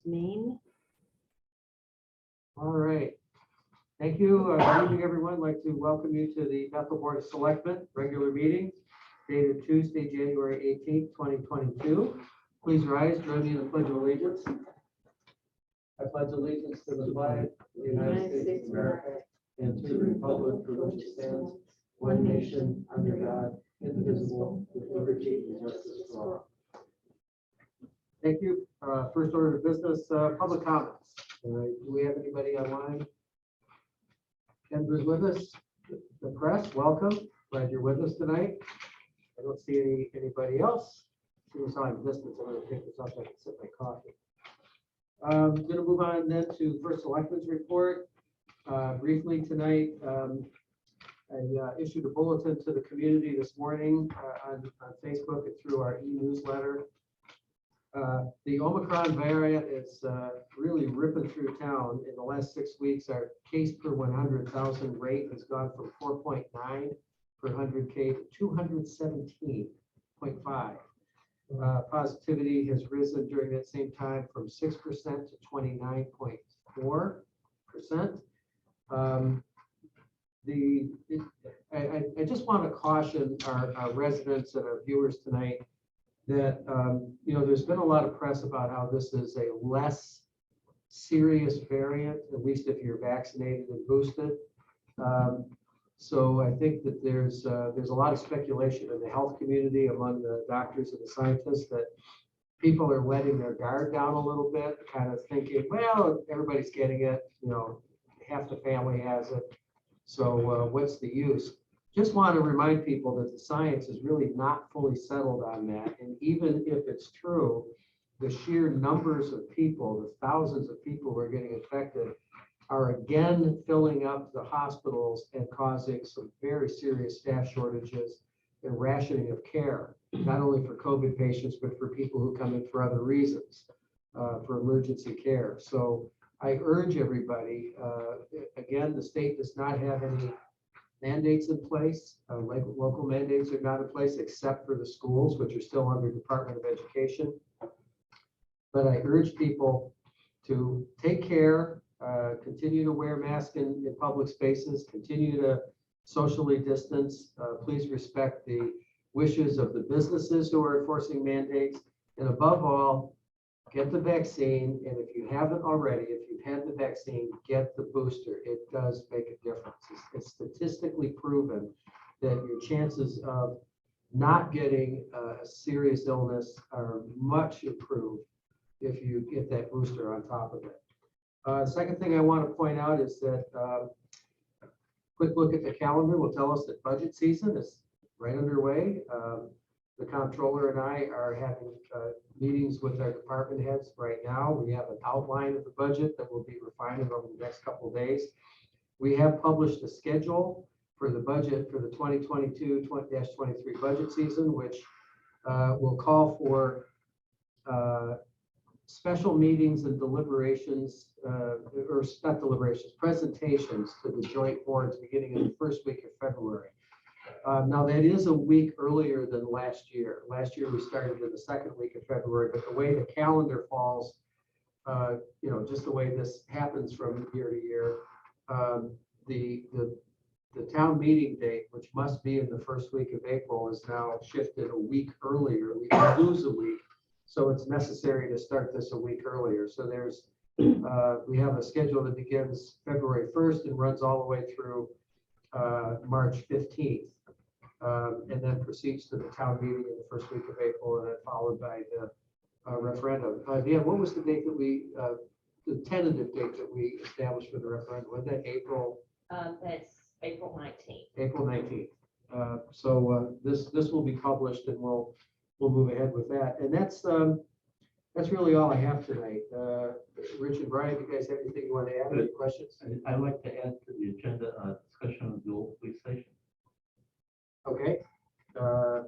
Maine. All right. Thank you. Good evening, everyone. I'd like to welcome you to the Bethel Board of Selectmen regular meeting dated Tuesday, January 18th, 2022. Please rise, join me in the Pledge of Allegiance. I pledge allegiance to the flag of the United States of America and to the republic for which it stands, one nation, under God, indivisible, with liberty and justice for all. Thank you. First order of business, public comments. Do we have anybody online? Kendra's with us. The press, welcome. Glad you're with us tonight. I don't see anybody else. See us on distance. I'm going to pick this up. I can sip my coffee. I'm going to move on then to first selectmen's report. Briefly tonight, I issued a bulletin to the community this morning on Facebook and through our e-newsletter. The Omicron variant is really ripping through town. In the last 6 weeks, our case per 100,000 rate has gone from 4.9 per 100K to 217.5. Positivity has risen during that same time from 6% to 29.4%. I just want to caution our residents and our viewers tonight that there's been a lot of press about how this is a less serious variant, at least if you're vaccinated and boosted. So I think that there's a lot of speculation in the health community among the doctors and the scientists that people are letting their guard down a little bit, kind of thinking, well, everybody's getting it, half the family has it, so what's the use? Just want to remind people that the science is really not fully settled on that. And even if it's true, the sheer numbers of people, the thousands of people who are getting infected, are again filling up the hospitals and causing some very serious staff shortages and rationing of care, not only for COVID patients, but for people who come in for other reasons, for emergency care. So I urge everybody, again, the state does not have any mandates in place, like local mandates are not in place except for the schools, which are still under Department of Education. But I urge people to take care, continue to wear masks in public spaces, continue to socially distance. Please respect the wishes of the businesses who are enforcing mandates. And above all, get the vaccine. And if you haven't already, if you've had the vaccine, get the booster. It does make a difference. It's statistically proven that your chances of not getting a serious illness are much improved if you get that booster on top of it. Second thing I want to point out is that quick look at the calendar will tell us that budget season is right underway. The comptroller and I are having meetings with our department heads right now. We have an outline of the budget that we'll be refining over the next couple of days. We have published a schedule for the budget for the 2022-23 budget season, which will call for special meetings and deliberations, or not deliberations, presentations to the joint boards beginning in the first week of February. Now that is a week earlier than last year. Last year we started in the second week of February, but the way the calendar falls, just the way this happens from year to year, the town meeting date, which must be in the first week of April, is now shifted a week earlier. We lose a week, so it's necessary to start this a week earlier. So we have a schedule that begins February 1st and runs all the way through March 15th. And then proceeds to the town meeting in the first week of April, and then followed by the referendum. Dan, what was the date that the tentative date that we established for the referendum? Was that April? That's April 19th. April 19th. So this will be published, and we'll move ahead with that. And that's really all I have tonight. Rich and Brian, if you guys have anything you want to add, any questions? I'd like to add to the agenda discussion of the old police station. Okay. I'll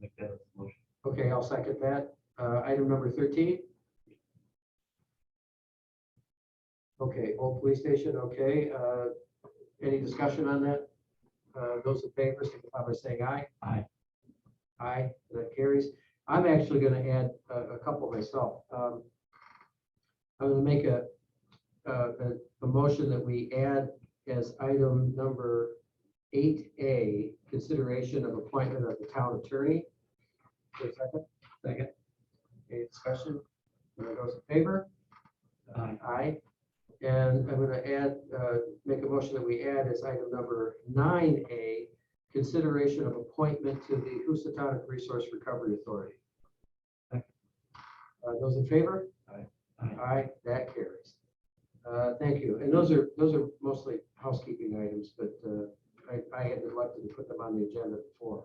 make that a motion. Okay, I'll second that. Item number 13. Okay, old police station. Okay. Any discussion on that? Those in favor, signify by saying aye. Aye. Aye, that carries. I'm actually going to add a couple myself. I'm going to make a motion that we add as item number 8A, consideration of appointment of the town attorney. Is there a second? Second. Any discussion? All those in favor? Aye. Aye. And I'm going to add, make a motion that we add as item number 9A, consideration of appointment to the Housatonic Resource Recovery Authority. Those in favor? Aye. Aye, that carries. Thank you. And those are mostly housekeeping items, but I had neglected to put them on the agenda before.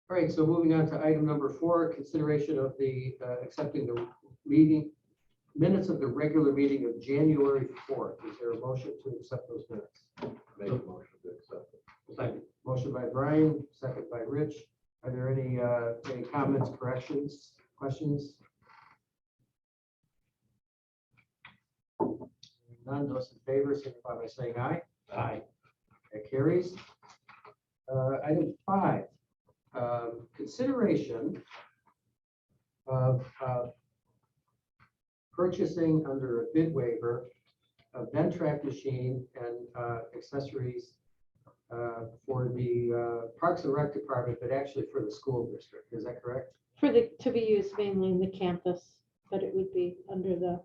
All right, so moving on to item number 4, consideration of the accepting the minutes of the regular meeting of January 4th. Is there a motion to accept those minutes? Make a motion to accept it. Second. Motion by Brian, second by Rich. Are there any comments, corrections, questions? None. Those in favor signify by saying aye. Aye. That carries. Item 5, consideration of purchasing under a bid waiver a Ventrac machine and accessories for the Parks and Rec Department, but actually for the school district. Is that correct? To be used mainly in the campus, but it would be under the,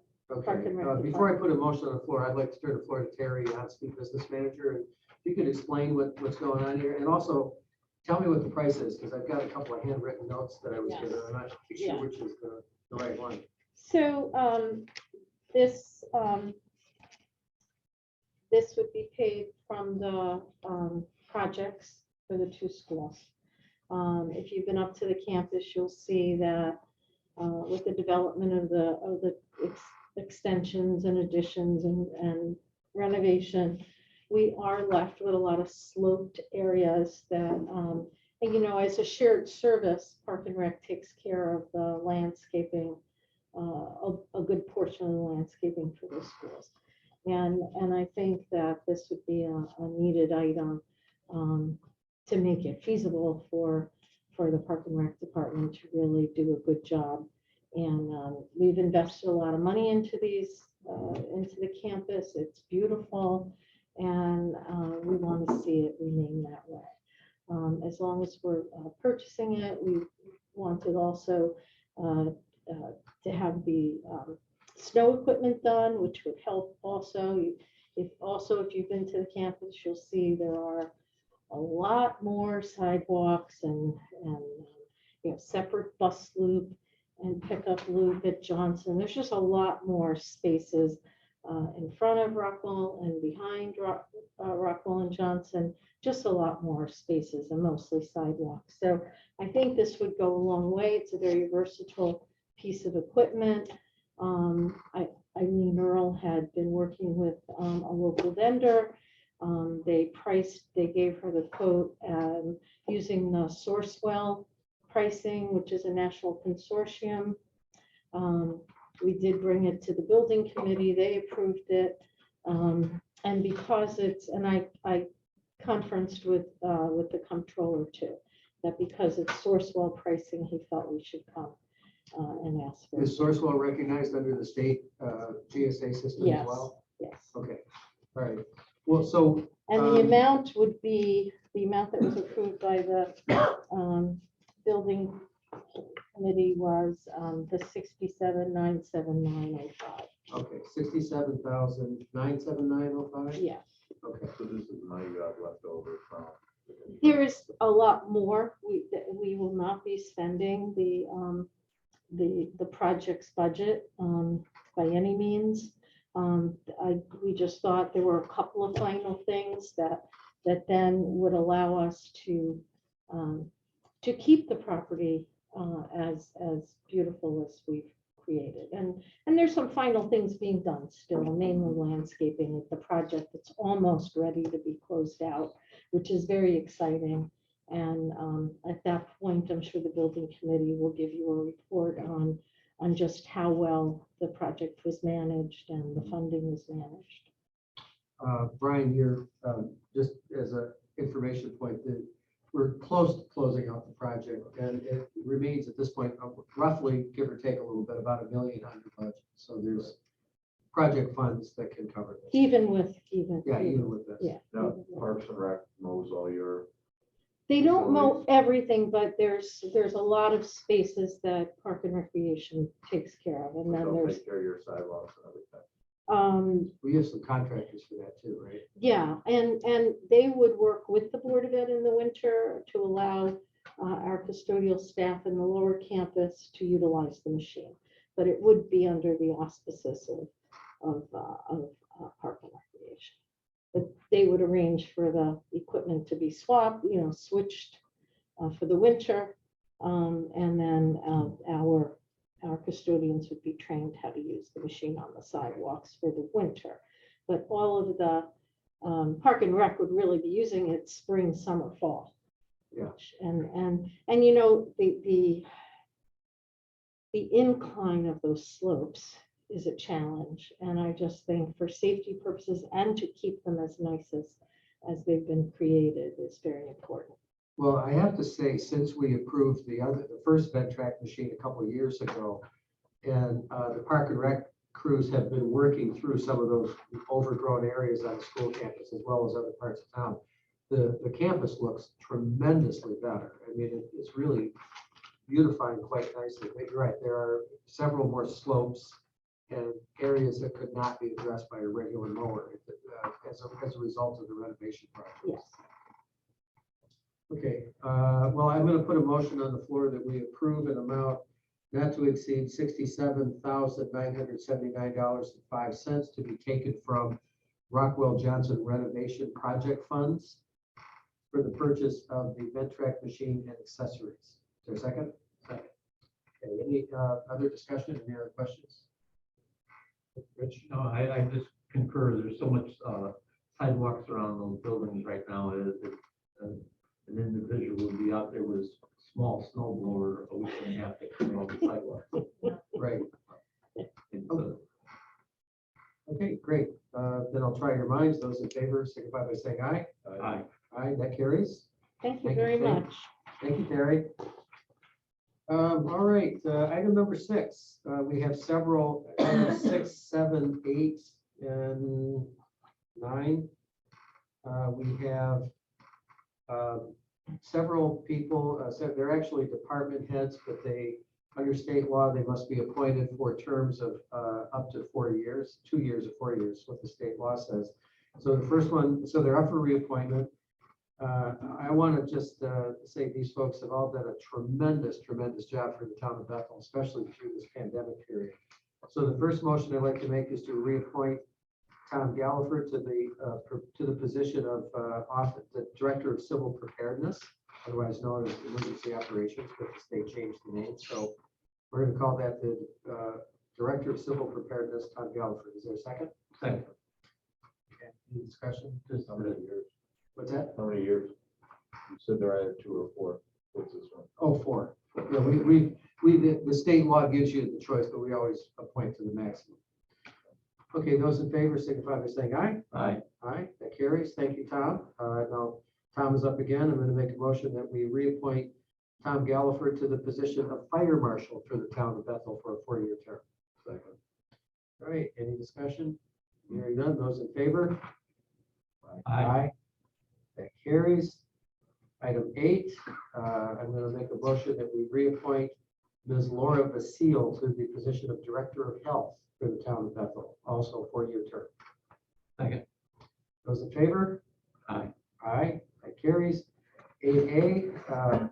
Park Okay. and Rec Before I put a motion on the floor, I'd like to turn the floor to Terry, on-speak business manager, and if you could explain what's going on here, and also tell me what the price is, because I've got a couple of handwritten notes that I was Yes. given. I'm not sure Yeah. which is the right one. so this, this would be paid from the projects for the 2 schools. If you've been up to the campus, you'll see that with the development of the extensions and additions and renovation, we are left with a lot of sloped areas that, and, you know, as a shared service, Park and Rec takes care of the landscaping, a good portion of the landscaping for the schools. And I think that this would be a needed item to make it feasible for the Park and Rec Department to really do a good job. And we've invested a lot of money into these, into the campus. It's beautiful, and we want to see it remain that way. As long as we're purchasing it, we wanted also to have the snow equipment done, which would help also. If you've been to the campus, you'll see there are a lot more sidewalks and you know, separate bus loop and pickup loop at Johnson. There's just a lot more spaces in front of Rockwell and behind Rockwell and Johnson, just a lot more spaces and mostly sidewalks. So I think this would go a long way. It's a very versatile piece of equipment. Eileen Earl had been working with a local vendor. They gave her the quote using the Sourcewell pricing, which is a national consortium. We did bring it to the building committee. They approved it. And because it's, and I conferenced with the comptroller too, that because it's Sourcewell pricing, he felt we should come and ask for it. Is Sourcewell recognized under the state GSA system as Yes, well? yes. Okay, all right. Well, so. And the amount would be, the amount that was approved by the building committee was the $67,979.05. Okay, 67,979.05. Yes. Okay. So this is money you have left over from. There is a lot more. We will not be spending the project's budget by any means. We just thought there were a couple of final things that then would allow us to keep the property as beautiful as we've created. And there's some final things being done still, mainly landscaping at the project that's almost ready to be closed out, which is very exciting. And at that point, I'm sure the building committee will give you a report on just how well the project was managed and the funding was managed. Brian, you're just as an information point, that we're close to closing out the project, and it remains at this point roughly, give or take a little bit, about $1 million under budget. So there's project funds that can cover this. even with this. yeah. Now, even with- Parks and Rec mows all your, They don't mow facilities. everything, but there's a lot of spaces that Park and Recreation takes care of, and then they'll there's, take care of your sidewalks and everything. We have some contractors for that too, right? yeah, and they would work with the Board of Ed in the winter to allow our custodial staff in the lower campus to utilize the machine. But it would be under the auspices of Park and Recreation. But they would arrange for the equipment to be swapped, switched for the winter. And then our custodians would be trained how to use the machine on the sidewalks for the winter. But all of the Park and Rec would really be using it spring, summer, fall. Yeah. And the incline of those slopes is a challenge. And I just think for safety purposes and to keep them as nice as they've been created is very important. Well, I have to say, since we approved the first vent track machine a couple of years ago, and the Park and Rec crews have been working through some of those overgrown areas on the school campus as well as other parts of town, the campus looks tremendously better. I mean, it's really beautifying quite nicely. But you're right, there are several more slopes and areas that could not be addressed by a regular mower as a result of the renovation project. Yes. Okay, well, I'm going to put a motion on the floor that we approve an amount not to exceed $67,979.05 to be taken from Rockwell Johnson renovation project funds for the purchase of the vent track machine and accessories. Is there a second? Second. Okay, any other discussion, any other questions? Rich? No, I just concur. There's so much sidewalks around those buildings right now. An individual would be out there with a small snow blower a week and a half to clean all the sidewalks. Right. It's, Okay, great. Then I'll try your minds. Those in favor, signify by saying aye. Aye. Aye, that carries. Thank you Thank you, very Kate. much. Thank you, Terry. All right, item number 6. We have several, items 6, 7, 8, and 9. We have several people, so they're actually department heads, but they, under state law, they must be appointed for terms of up to 4 years, 2 years or 4 years, what the state law says. So the first one, so they're up for reappointment. I want to just say these folks have all done a tremendous job for the town of Bethel, especially through this pandemic period. So the first motion I'd like to make is to reappoint Tom Galliford to the position of the Director of Civil Preparedness, otherwise known as Emergency Operations, but the state changed the name. So we're going to call that the Director of Civil Preparedness, Tom Galliford. Is there a second? Second. Okay, any discussion? Just how many years? What's that? How many years? You said there I have 2 or 4. What's this one? Oh, 4. Yeah, the state law gives you the choice, but we always appoint to the maximum. Okay, those in favor signify by saying aye. Aye. Aye, that carries. Thank you, Tom. Now, Tom is up again. I'm going to make a motion that we reappoint Tom Galliford to the position of Fire Marshal for the town of Bethel for a 4-year term. Second. All right, any discussion? Hearing none, those in favor? Aye. That carries. Item 8, I'm going to make a motion that we reappoint Ms. Laura Vasile to the position of Director of Health for the town of Bethel, also a 4-year term. Second. Those in favor? Aye. Aye, that carries. 8A,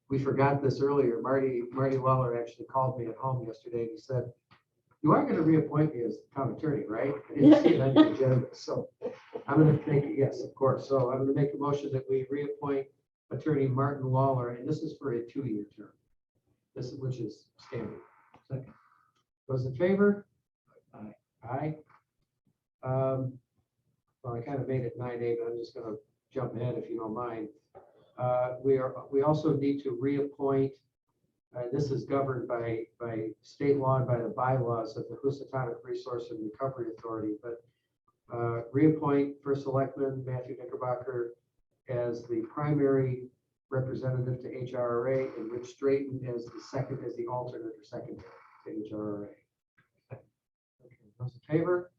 we forgot this earlier. Marty Weller actually called me at home yesterday. And he said, "You are going to reappoint me as town attorney, right?" I didn't see it on the agenda, so I'm going to make it, yes, of course. So I'm going to make a motion that we reappoint Attorney Martin Lawler, and this is for a 2-year term. Which is standard. Second. Those in favor? Aye. Aye. Well, I kind of made it 9A, but I'm just going to jump ahead if you don't mind. We also need to reappoint, this is governed by state law and by the bylaws of the Housatonic Resource and Recovery Authority, but reappoint First Selectman Matthew Knickerbocker as the primary representative to HRRA and Rich Straighten as the alternate or secondary to HRRA. Those in favor?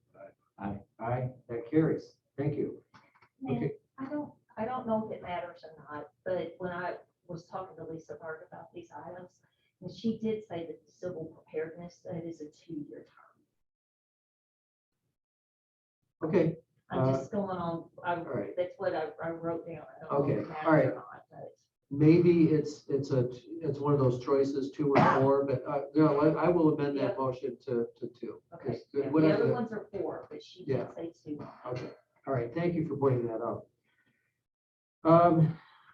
Aye. Aye, that carries. Thank you. And Okay. I don't know if it matters or not, but when I was talking to Lisa Hart about these items, and she did say that the civil preparedness, that is a 2-year term. Okay, I'm just going on, right. that's what I wrote down. I don't know if it Okay, all right. matters or not, but maybe it's one of those choices, 2 or 4, but I will amend that motion to 2. okay. Just Yeah, the whatever other the- ones are 4, but she Yeah. did say 2. Okay, all right, thank you for pointing that out.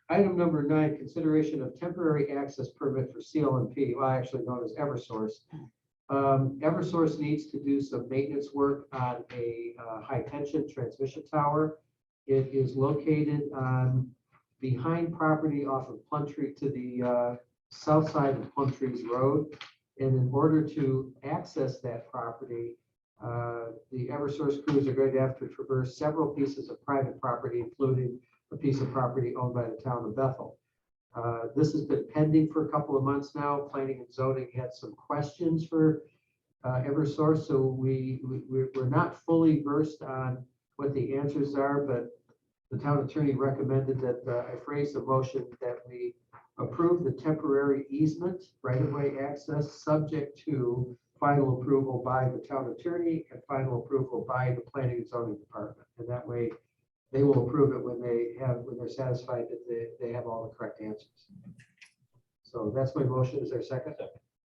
Item number 9, consideration of temporary access permit for CLMP, well, actually known as Eversource. Eversource needs to do some maintenance work on a high tension transmission tower. It is located on behind property off of Plum Tree to the south side of Plum Trees Road. And in order to access that property, the Eversource crews are going to have to traverse several pieces of private property, including a piece of property owned by the town of Bethel. This has been pending for a couple of months now. Planning and zoning had some questions for Eversource, so we're not fully versed on what the answers are, but the town attorney recommended that I phrase the motion that we approve the temporary easement right-of-way access subject to final approval by the town attorney and final approval by the planning and zoning department. And that way they will approve it when they're satisfied that they have all the correct answers. So that's my motion. Is there a second?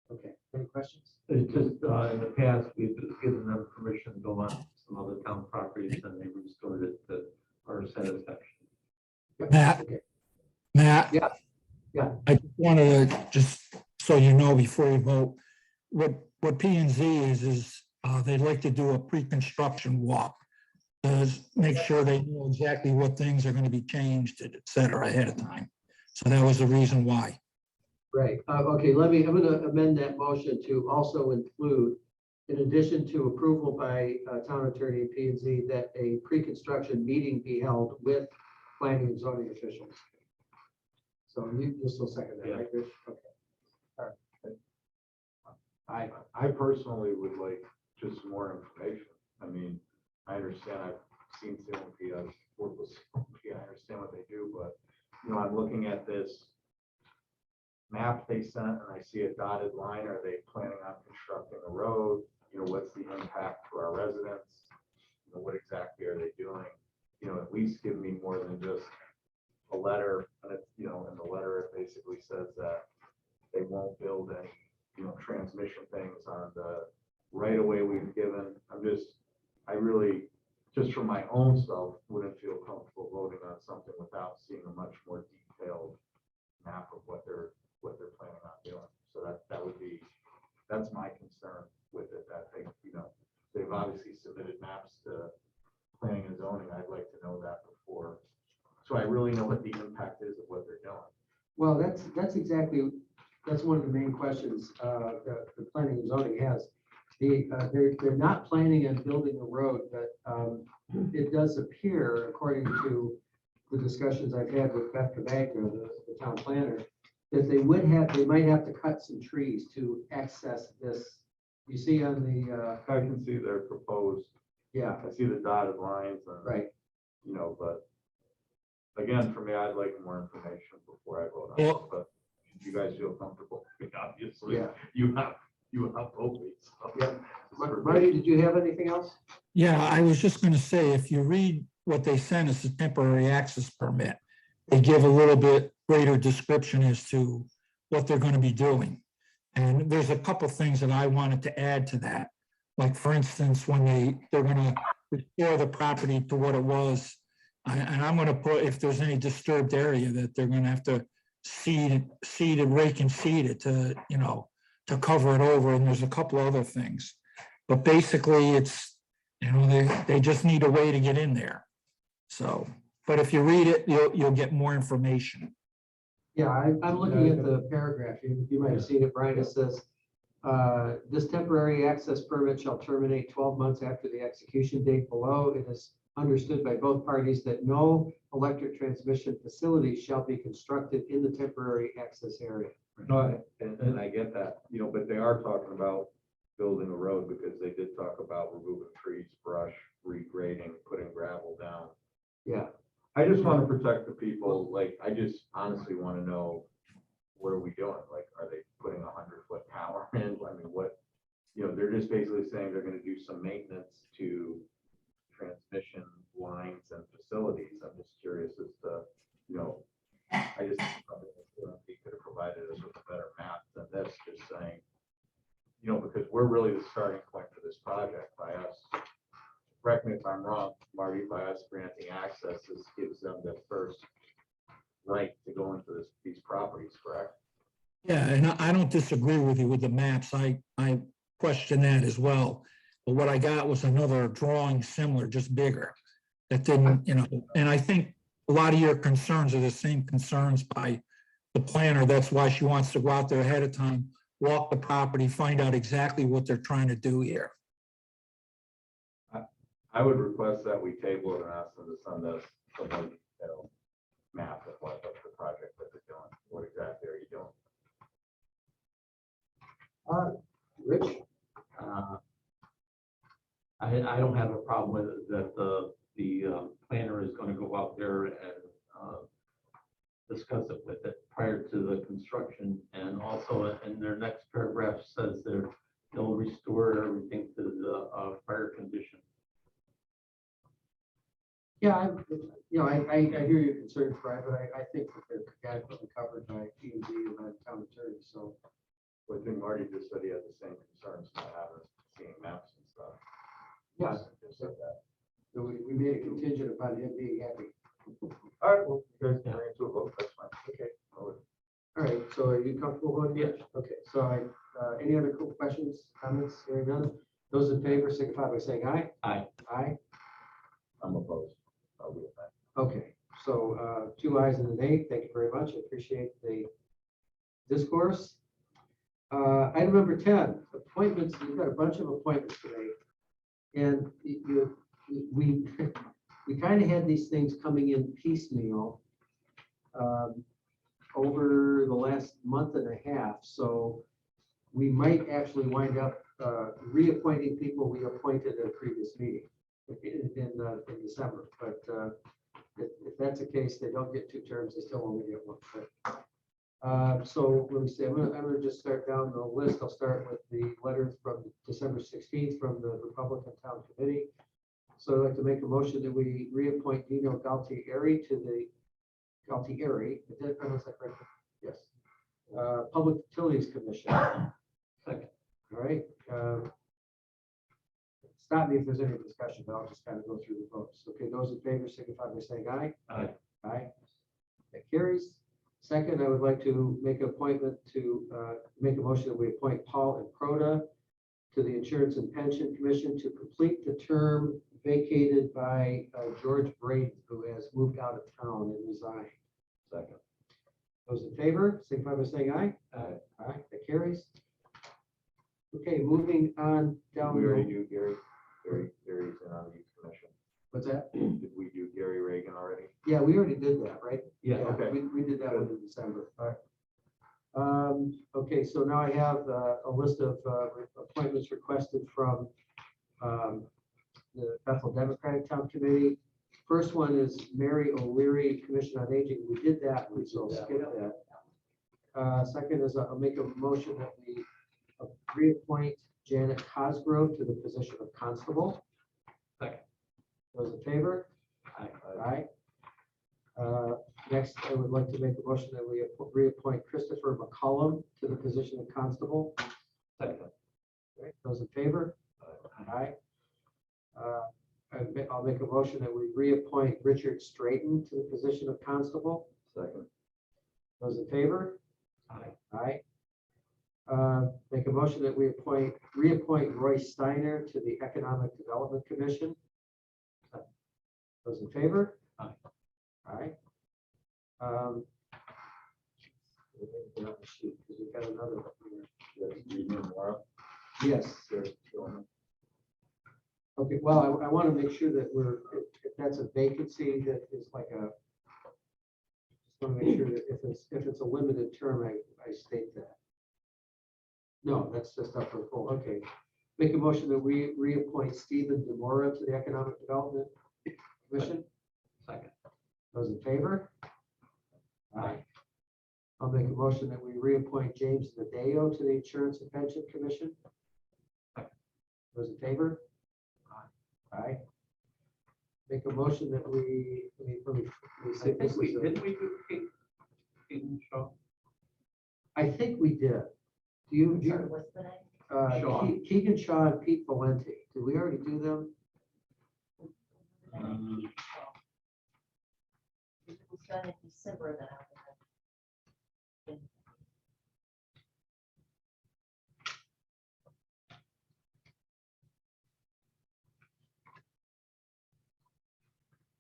Okay, any questions? It's just, in the past, we've given them permission to go on some other town properties and they restored it to our satisfaction. Matt? Okay. Matt? Yeah, yeah. I just wanted to, just so you know, before you vote, what P and Z is they'd like to do a pre-construction walk. To make sure they know exactly what things are going to be changed, et cetera, ahead of time. So that was the reason why. Right, okay, I'm gonna amend that motion to also include, in addition to approval by town attorney and P and Z, that a pre-construction meeting be held with planning and zoning officials. So you still second that, right, Rich? Okay. All right. I personally would like just some more information. I mean, I understand, I've seen CLMP, I've worked with CLMP, I understand what they do, but, I'm looking at this map they sent and I see a dotted line. Are they planning on constructing a road? What's the impact to our residents? What exactly are they doing? At least give me more than just a letter. And it's, in the letter, it basically says that they won't build any, transmission things on the right of way we've given. I really, just for my own self, wouldn't feel comfortable voting on something without seeing a much more detailed map of what they're planning on doing. So that's my concern with it, that they've obviously submitted maps to planning and zoning. I'd like to know that before, so I really know what the impact is of what they're doing. Well, that's one of the main questions that the planning and zoning has. They're not planning on building a road, but it does appear, according to the discussions I've had with Beth Cavagna, the town planner, that they might have to cut some trees to access this. You see on the, I can see their proposed, yeah, I see the dotted lines and, right. But again, for me, I'd like more information before I vote on it, Well- but if you guys feel comfortable, obviously, Yeah. you have both. Yeah. Marty, did you have anything else? Yeah, I was just going to say, if you read what they sent as a temporary access permit, they give a little bit greater description as to what they're going to be doing. And there's a couple things that I wanted to add to that. Like, for instance, when they're going to restore the property to what it was, and I'm going to put, if there's any disturbed area, that they're going to have to seed and rake and seed it to, to cover it over. And there's a couple other things. But basically, it's, they just need a way to get in there. So, but if you read it, you'll get more information. Yeah, I'm looking at the paragraph. You might have seen it, Brian. It says, this temporary access permit shall terminate 12 months after the execution date below. It is understood by both parties that no electric transmission facility shall be constructed in the temporary access area. No, and I get that, but they are talking about building a road, because they did talk about removing trees, brush, regrading, putting gravel down. Yeah, I just want to protect the people, like, I just honestly want to know, what are we doing? Like, are they putting 100-foot tower in? I mean, what, they're just basically saying they're gonna do some maintenance to transmission lines and facilities. I'm just curious as to, I just, he could have provided us with a better map than this, just saying, because we're really the starting point for this project by us. Correct me if I'm wrong, Marty, by us granting access, this gives them the first right to go into these properties, correct? Yeah, and I don't disagree with you with the maps. I question that as well. But what I got was another drawing similar, just bigger. That didn't, and I think a lot of your concerns are the same concerns by the planner. That's why she wants to go out there ahead of time, walk the property, find out exactly what they're trying to do here. I would request that we table it and ask them to send us a more detailed map of what the project that they're doing. What exactly are you doing? Rich? I don't have a problem with it, that the planner is gonna go out there and discuss it with it prior to the construction. And also in their next paragraph says they'll restore everything to the prior condition. Yeah, I hear your concerns, Brian, but I think that they're adequately covered by P and Z and by the town attorney, so. I think Marty just said he had the same concerns about having, seeing maps and stuff. Yeah. Just said that. So we made it contingent upon him being happy. All right, well, you guys can bring it to a vote, that's fine. Okay. All right, so are you comfortable voting? Yes. Okay, so any other cool questions, comments, hearing none? Those in favor signify by saying aye. Aye. Aye. I'm opposed. I'll be with that. Okay, so 2 ayes and an nay. Thank you very much. I appreciate the discourse. Item number 10, appointments. We've got a bunch of appointments today. And we kind of had these things coming in piecemeal over the last month and a half. So we might actually wind up reappointing people we appointed at a previous meeting in December. But if that's the case, they don't get 2 terms, they still only get 1. So let me see, I'm gonna just start down the list. I'll start with the letter from December 16th from the Republican Town Committee. So I'd like to make a motion that we reappoint Dino Galtieri to the did I pronounce that correctly? Yes. Public Utilities Commission. Second. All right. Stop me if there's any discussion, but I'll just kind of go through the votes. Okay, those in favor signify by saying aye. Aye. Aye. That carries. Second, I would like to make an appointment to make a motion that we appoint Paul Improda to the Insurance and Pension Commission to complete the term vacated by George Braden, who has moved out of town and resigned. Second. Those in favor, signify by saying aye. Aye. Aye, that carries. Okay, moving on down. We already do Gary. Gary's in on the youth commission. What's that? Did we do Gary Reagan already? Yeah, we already did that, right? Yeah. Okay. We did that one in December. All right. Okay, so now I have a list of appointments requested from the Bethel Democratic Town Committee. First one is Mary O'Leary, Commission on Aging. We did that, we so skip that. Second is I'll make a motion that we reappoint Janet Cosgrove to the position of constable. Second. Those in favor? Aye. Aye. Next, I would like to make a motion that we reappoint Christopher McCollum to the position of constable. Second. Right, those in favor? Aye. I'll make a motion that we reappoint Richard Straighten to the position of constable. Second. Those in favor? Aye. Aye. Make a motion that we reappoint Roy Steiner to the Economic Development Commission. Those in favor? Aye. Aye. Because we've got another one here. Yes. Okay, well, I want to make sure that if that's a vacancy, that is like just want to make sure that if it's a limited term, I state that. No, that's just up for full, okay. Make a motion that we reappoint Stephen Demora to the Economic Development Commission. Second. Those in favor? Aye. I'll make a motion that we reappoint James Nadeo to the Insurance and Pension Commission. Those in favor? Aye. Make a motion that let me see if this is a- Didn't we do Keaton Shaw? I think we did. Do you, Sorry, what's the name? Shaw. Keegan Shaw and Pete Valenti, did we already do them? It was done in December then.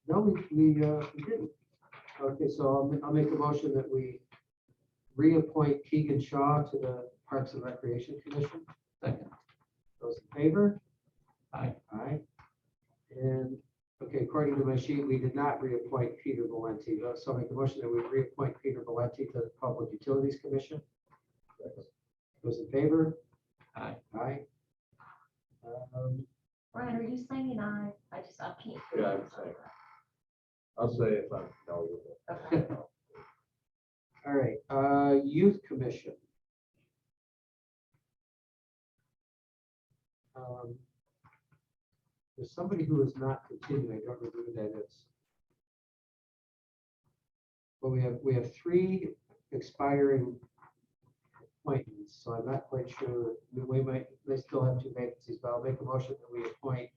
No, we didn't. Okay, so I'll make a motion that we reappoint Keegan Shaw to the Parks and Recreation Commission. Second. Those in favor? Aye. Aye. And, okay, according to my sheet, we did not reappoint Peter Valenti. So I'll make a motion that we reappoint Peter Valenti to the Public Utilities Commission. Those in favor? Aye. Aye. Ryan, are you saying aye? I can't. hear Yeah, I'm you. saying. I'll say if I'm no with it. Okay. All right, Youth Commission. There's somebody who is not continuing. I don't remember who that is. But we have 3 expiring appointments, so I'm not quite sure. They still have 2 vacancies, but I'll make a motion that we appoint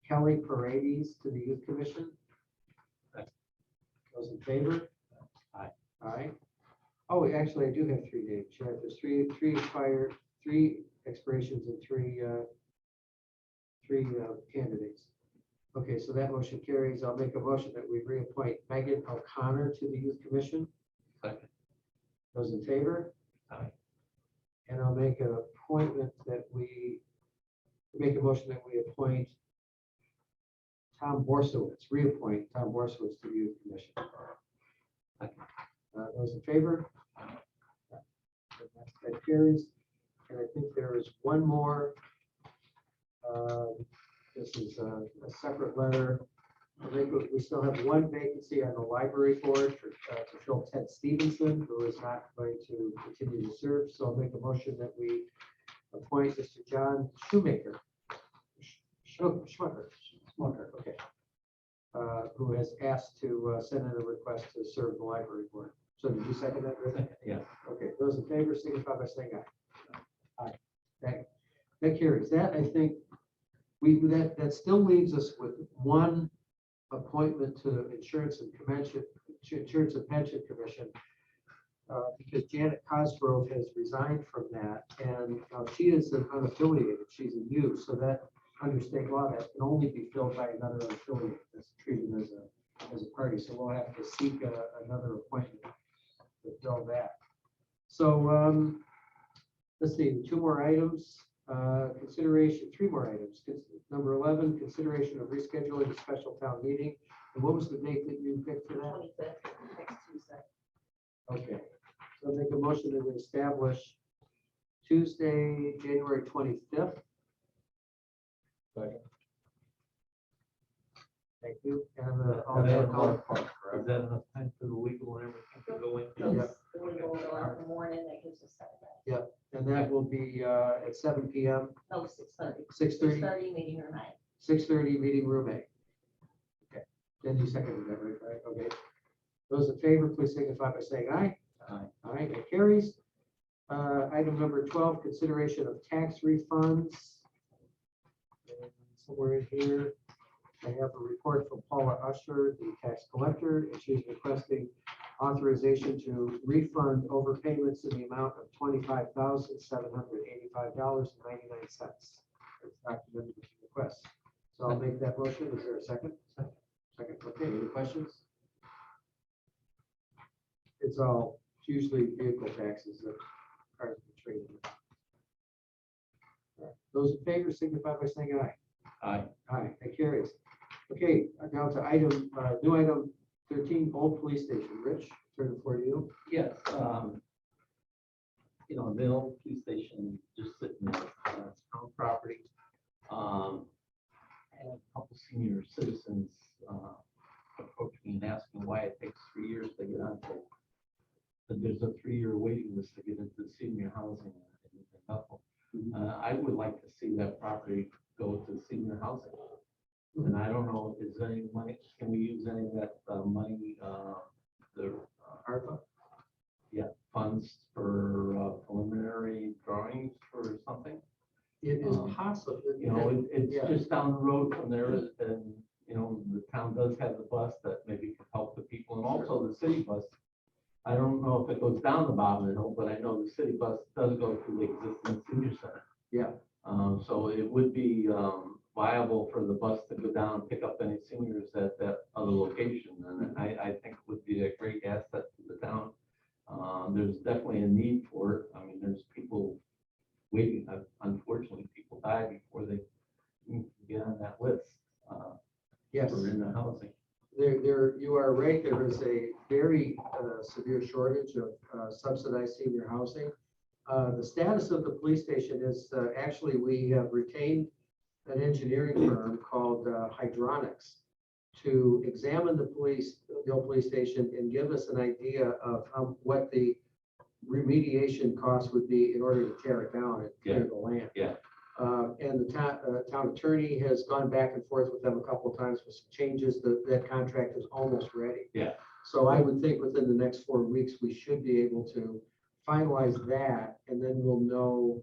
Kelly Paredes to the Youth Commission. Those in favor? Aye. Aye. Oh, actually, I do have 3 names. Yeah, there's three expirations and three candidates. Okay, so that motion carries. I'll make a motion that we reappoint Megan O'Connor to the Youth Commission. Second. Those in favor? Aye. And I'll make an appointment that we make a motion that we appoint Tom Borsowitz, reappoint Tom Borsowitz to the Youth Commission. Those in favor? That carries. And I think there is one more. This is a separate letter. I think we still have 1 vacancy on the library board to fill Ted Stevenson, who is not going to continue to serve. So I'll make a motion that we appoint Mr. John Shoemaker. Schmucker, okay. Who has asked to send in a request to serve the library board. So did you second that, Rick? Yeah. Okay, those in favor, signify by saying aye. Aye. That carries. That, I think, that still leaves us with 1 appointment to Insurance and Pension Commission. Because Janet Cosgrove has resigned from that, and she is an unaffiliated, she's a U, so that under state law, that can only be filled by another unaffiliated that's treated as a party, so we'll have to seek another appointment to fill that. So let's see, 2 more items, 3 more items. Number 11, consideration of rescheduling a special town meeting. And what was the date that you picked for that? 25th, next Tuesday. Okay, so make a motion to establish Tuesday, January 25th. Second. Thank you. And Is that enough time for the legal and everything to go in? Yeah. We will go out in the morning, that gives us 7 days. and that will be at 7 p.m., No, 6:30. 6:30, 6:30 meeting room 8. 6:30, meeting room 8. Okay, then you seconded that, right? Okay. Those in favor, please signify by saying aye. Aye. Aye, that carries. Item number 12, consideration of tax refunds. And somewhere in here, I have a report from Paula Usher, the tax collector, and she's requesting authorization to refund overpayments in the amount of $25,785.99. It's documented in the request. So I'll make that motion. Is there a second? Second. Okay, any questions? It's usually vehicle taxes that cars are traded. Those in favor signify by saying aye. Aye. Aye, that carries. Okay, now to new item 13, Old Police Station. Rich, turn it for you. Yes, you know, the old police station just sitting there, it's town property. I had a couple senior citizens approach me and asking why it takes 3 years to get onto. But there's a 3-year waiting list to get into senior housing in Bethel. I would like to see that property go to senior housing. And I don't know, is there any money, can we use any of that money, the ARPA? funds for preliminary drawings or something? It is possible. You know, it's Yeah. just down the road from there, and, you know, the town does have the bus that maybe can help the people, and also the city bus. I don't know if it goes down the bottom of the hill, but I know the city bus does go to the existing senior center. Yeah. So it would be viable for the bus to go down and pick up any seniors at that other location, and I think it would be a great asset to the town. There's definitely a need for it. I mean, there's people waiting. Unfortunately, people die before they can get on that list. Yes. Or in the housing. You are right. There is a very severe shortage of subsidized senior housing. The status of the police station is actually, we have retained an engineering firm called Hydronics to examine the old police station and give us an idea of what the remediation costs would be in order to tear it down and clear the land. Yeah. And the town attorney has gone back and forth with them a couple of times with some changes. That contract is almost ready. Yeah. So I would think within the next 4 weeks, we should be able to finalize that, and then we'll know,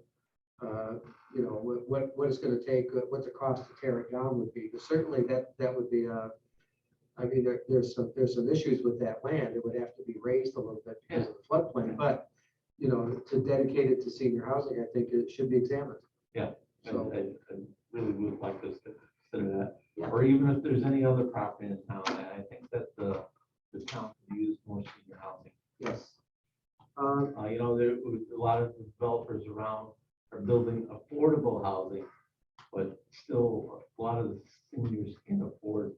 you know, what it's gonna take, what the cost to tear it down would be. But certainly that would be I mean, there's some issues with that land. It would have to be raised a little bit because of the floodplain, but, you know, to dedicate it to senior housing, I think it should be examined. Yeah. So, I really would like us to consider that, Yeah. or even if there's any other property in town, I think that the town could use more senior housing. yes. You know, there was a lot of developers around are building affordable housing, but still a lot of the seniors can't afford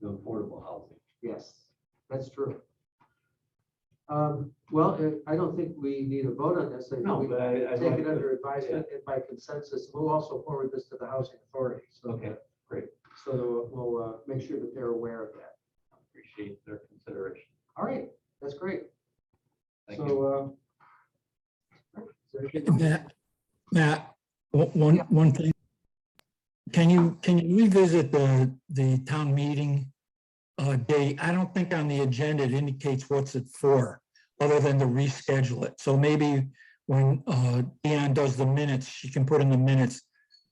the affordable housing. Yes, that's true. Well, I don't think we need a vote on this. I think No, we but I'd take like it to- under advisement and by consensus. We'll also forward this to the housing authority. So, Okay, great. so we'll make sure that they're aware of that. Appreciate their consideration. All right, that's great. Thank you. So, is there anything else? Matt, one thing. Can you revisit the town meeting date? I don't think on the agenda it indicates what's it for, other than to reschedule it. So maybe when Deanne does the minutes, she can put in the minutes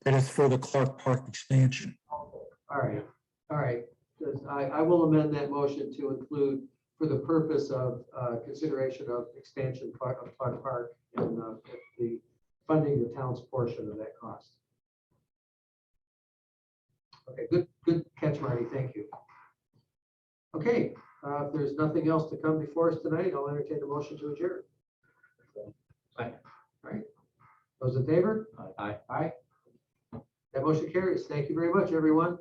that it's for the Clark Park expansion. All right. I will amend that motion to include for the purpose of consideration of expansion of Clark Park and the funding the town's portion of that cost. Okay, good catch, Marty. Thank you. Okay, if there's nothing else to come before us tonight, I'll entertain a motion to adjourn. Second. All right. Those in favor? Aye. Aye. That motion carries. Thank you very much, everyone.